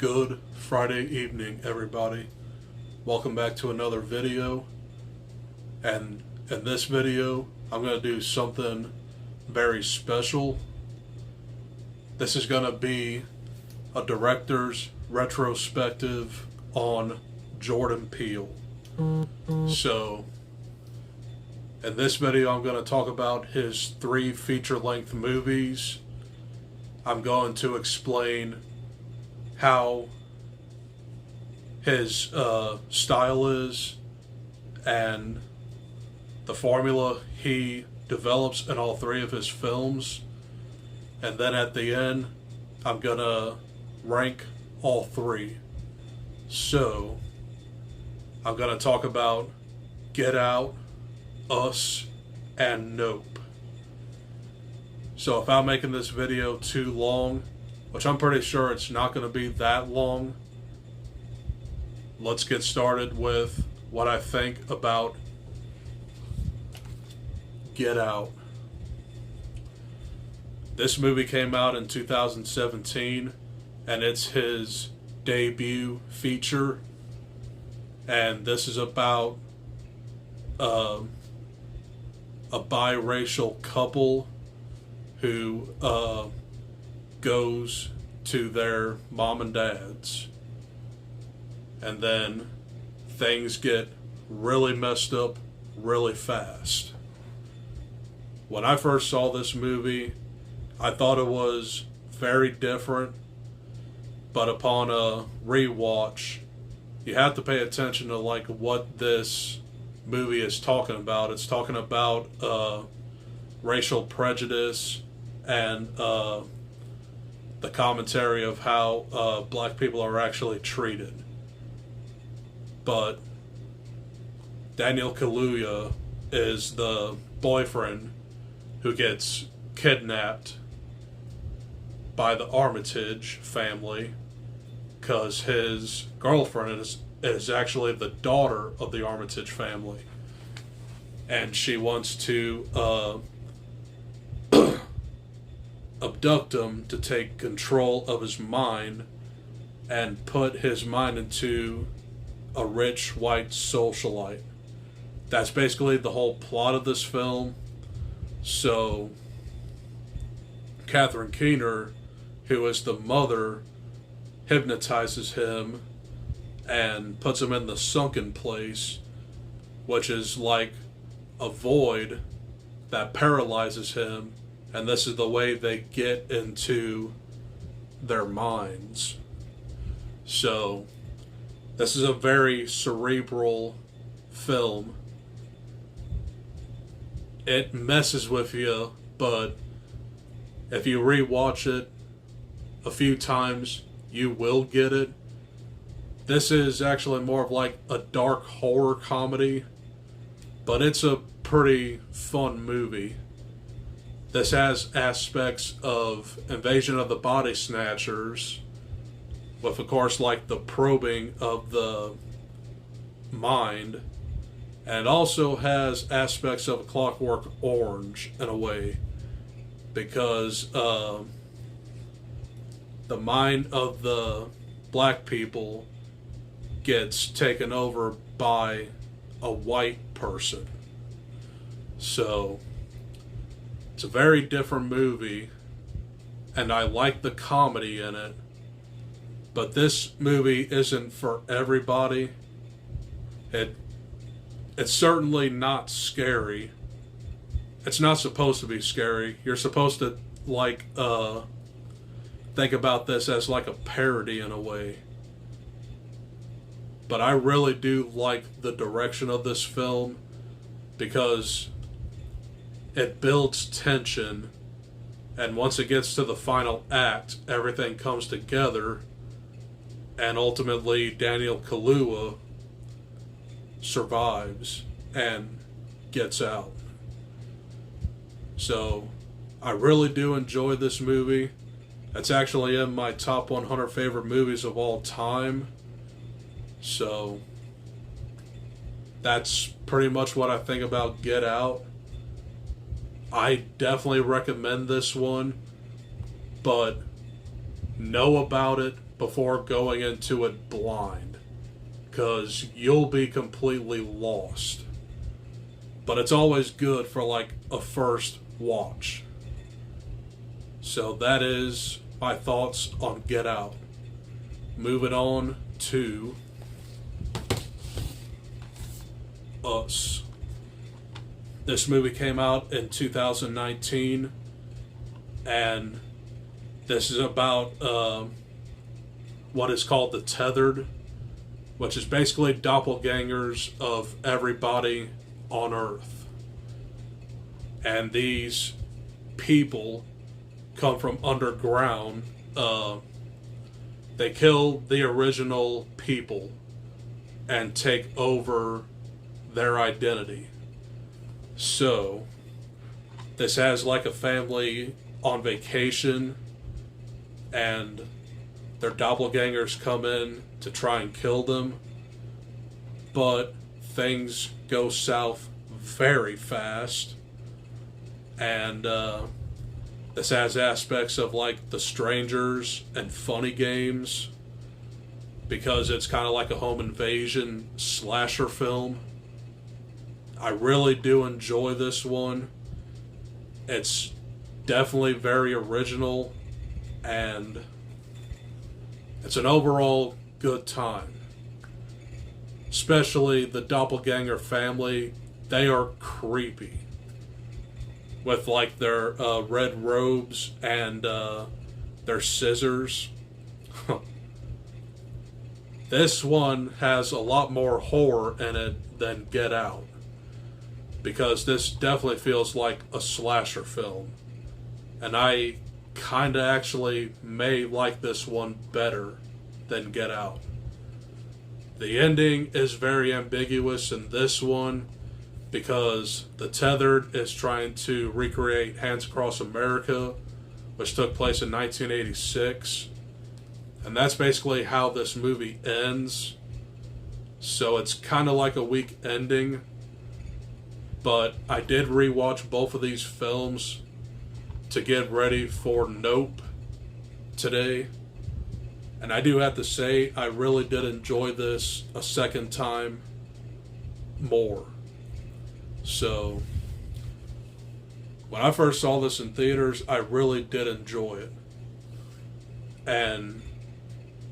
Good Friday evening, everybody. Welcome back to another video. And in this video, I'm going to do something very special. This is going to be a director's retrospective on Jordan Peele. So, in this video, I'm going to talk about his 3 feature-length movies. I'm going to explain how his style is and the formula he develops in all 3 of his films. And then at the end, I'm gonna rank all 3. So, I'm gonna talk about Get Out, Us, and Nope. So if I'm making this video too long, which I'm pretty sure it's not going to be that long, let's get started with what I think about Get Out. This movie came out in 2017, and it's his debut feature. And this is about a biracial couple who goes to their mom and dad's, and then things get really messed up really fast. When I first saw this movie, I thought it was very different, but upon a rewatch, you have to pay attention to like what this movie is talking about. It's talking about racial prejudice and the commentary of how black people are actually treated. But Daniel Kaluuya is the boyfriend who gets kidnapped by the Armitage family because his girlfriend is actually the daughter of the Armitage family. And she wants to abduct him to take control of his mind and put his mind into a rich white socialite. That's basically the whole plot of this film. So, Catherine Keener, who is the mother, hypnotizes him and puts him in the sunken place, which is like a void that paralyzes him. And this is the way they get into their minds. So, this is a very cerebral film. It messes with you, but if you rewatch it a few times, you will get it. This is actually more of like a dark horror comedy, but it's a pretty fun movie. This has aspects of Invasion of the Body Snatchers, with of course like the probing of the mind, and also has aspects of Clockwork Orange in a way, because the mind of the black people gets taken over by a white person. So it's a very different movie, and I like the comedy in it, but this movie isn't for everybody. It's certainly not scary. It's not supposed to be scary. You're supposed to like think about this as like a parody in a way. But I really do like the direction of this film, because it builds tension, and once it gets to the final act, everything comes together, and ultimately Daniel Kaluuya survives and gets out. So, I really do enjoy this movie. It's actually in my top 100 favorite movies of all time. So, that's pretty much what I think about Get Out. I definitely recommend this one, but know about it before going into it blind, because you'll be completely lost. But it's always good for like a first watch. So that is my thoughts on Get Out. Moving on to Us. This movie came out in 2019, and this is about what is called the Tethered, which is basically doppelgangers of everybody on Earth. And these people come from underground. They kill the original people and take over their identity. So, this has like a family on vacation, and their doppelgangers come in to try and kill them, but things go south very fast, and this has aspects of like The Strangers and Funny Games, because it's kind of like a home invasion slasher film. I really do enjoy this one. It's definitely very original, and it's an overall good time. Especially the doppelganger family, they are creepy. With like their red robes and their scissors. This one has a lot more horror in it than Get Out, because this definitely feels like a slasher film, and I kinda actually may like this one better than Get Out. The ending is very ambiguous in this one, because The Tethered is trying to recreate Hands Across America, which took place in 1986, and that's basically how this movie ends. So it's kind of like a weak ending. But I did rewatch both of these films to get ready for Nope today. And I do have to say, I really did enjoy this a second time more. So, when I first saw this in theaters, I really did enjoy it. And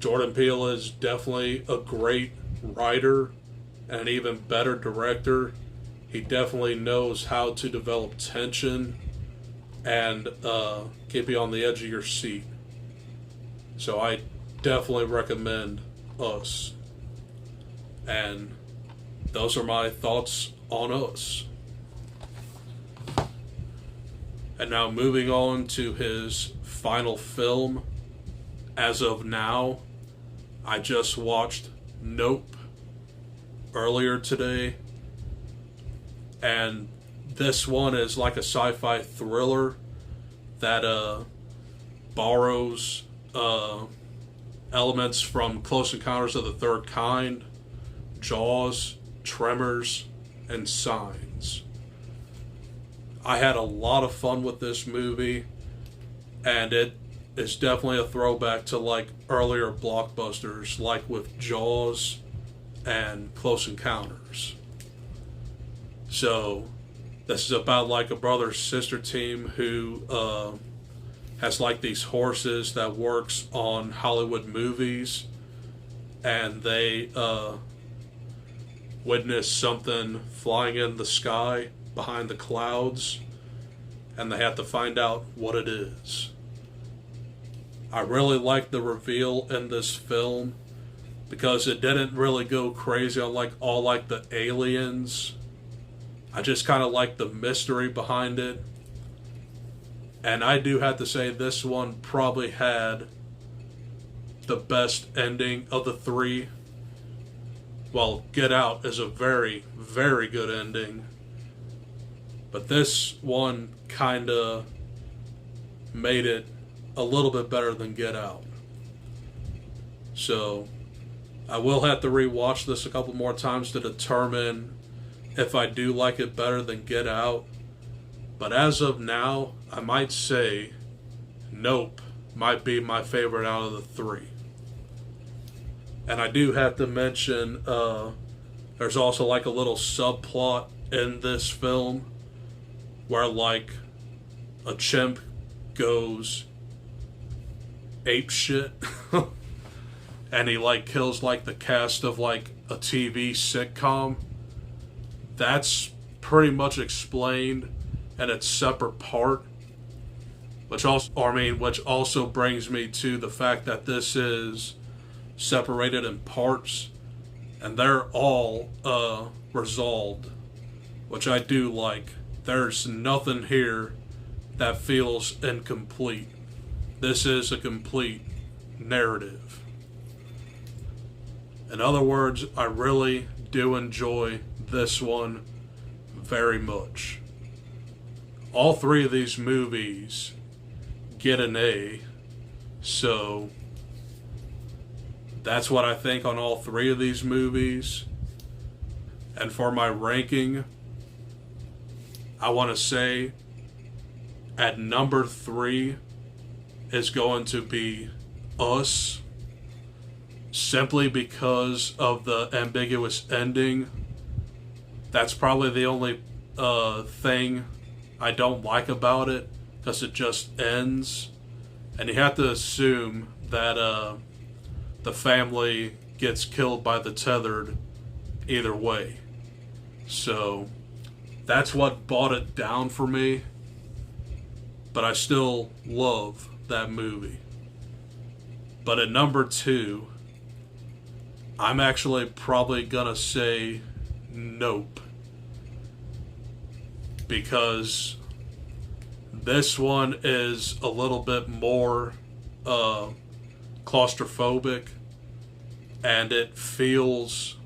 Jordan Peele is definitely a great writer and an even better director. He definitely knows how to develop tension and keep you on the edge of your seat. So I definitely recommend Us. And those are my thoughts on Us. And now moving on to his final film. As of now, I just watched Nope earlier today. And this one is like a sci-fi thriller that borrows elements from Close Encounters of the Third Kind, Jaws, Tremors, and Signs. I had a lot of fun with this movie, and it is definitely a throwback to like earlier blockbusters, like with Jaws and Close Encounters. So, this is about like a brother-sister team who has like these horses that works on Hollywood movies, and they witness something flying in the sky behind the clouds, and they have to find out what it is. I really like the reveal in this film, because it didn't really go crazy on like all like the aliens. I just kind of like the mystery behind it. And I do have to say, this one probably had the best ending of the three. Well, Get Out is a very, very good ending. But this one kind of made it a little bit better than Get Out. So, I will have to rewatch this a couple more times to determine if I do like it better than Get Out. But as of now, I might say Nope might be my favorite out of the three. And I do have to mention, there's also like a little subplot in this film where like a chimp goes ape shit and he like kills like the cast of like a TV sitcom. That's pretty much explained in its separate part, which also brings me to the fact that this is separated in parts, and they're all resolved, which I do like. There's nothing here that feels incomplete. This is a complete narrative. In other words, I really do enjoy this one very much. All three of these movies get an A, so that's what I think on all three of these movies. And for my ranking, I want to say at number 3 is going to be Us, simply because of the ambiguous ending. That's probably the only thing I don't like about it, because it just ends, and you have to assume that the family gets killed by the tethered either way. So that's what brought it down for me, but I still love that movie. But at number 2, I'm actually probably gonna say Nope, because this one is a little bit more claustrophobic, and it feels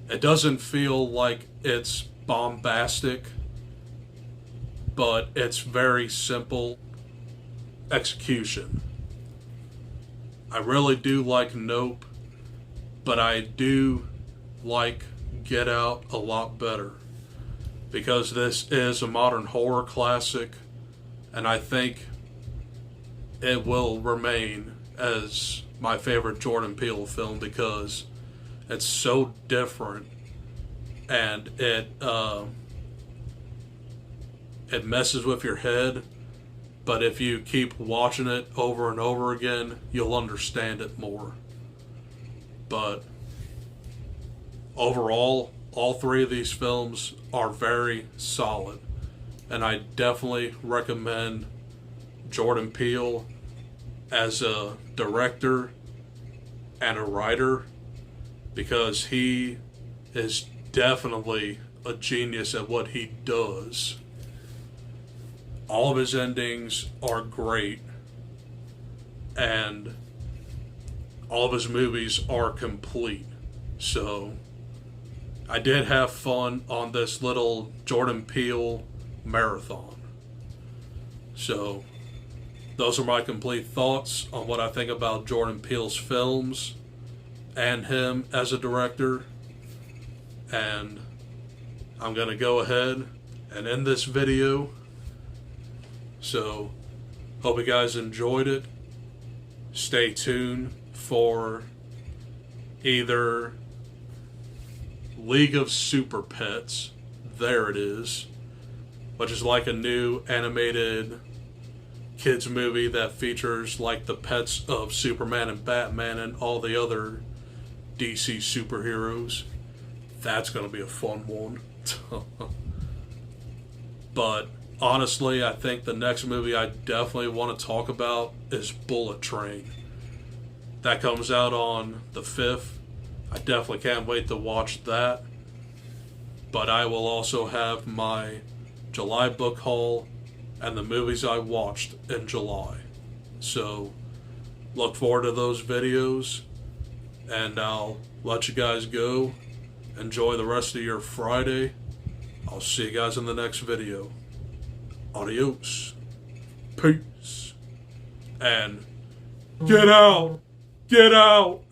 it doesn't feel like it's bombastic, but it's very simple execution. I really do like Nope, but I do like Get Out a lot better, because this is a modern horror classic, and I think it will remain as my favorite Jordan Peele film because it's so different, and it messes with your head, but if you keep watching it over and over again, you'll understand it more. But overall, all three of these films are very solid, and I definitely recommend Jordan Peele as a director and a writer, because he is definitely a genius at what he does. All of his endings are great, and all of his movies are complete. So I did have fun on this little Jordan Peele marathon. So those are my complete thoughts on what I think about Jordan Peele's films and him as a director. And I'm going to go ahead and end this video. So hope you guys enjoyed it. Stay tuned for either League of Super Pets, there it is, which is like a new animated kids movie that features like the pets of Superman and Batman and all the other DC superheroes. That's going to be a fun one. But honestly, I think the next movie I definitely want to talk about is Bullet Train. That comes out on the 5th. I definitely can't wait to watch that. But I will also have my July book haul and the movies I watched in July. So look forward to those videos, and I'll let you guys go. Enjoy the rest of your Friday. I'll see you guys in the next video. Adios. Peace. And get out. Get out.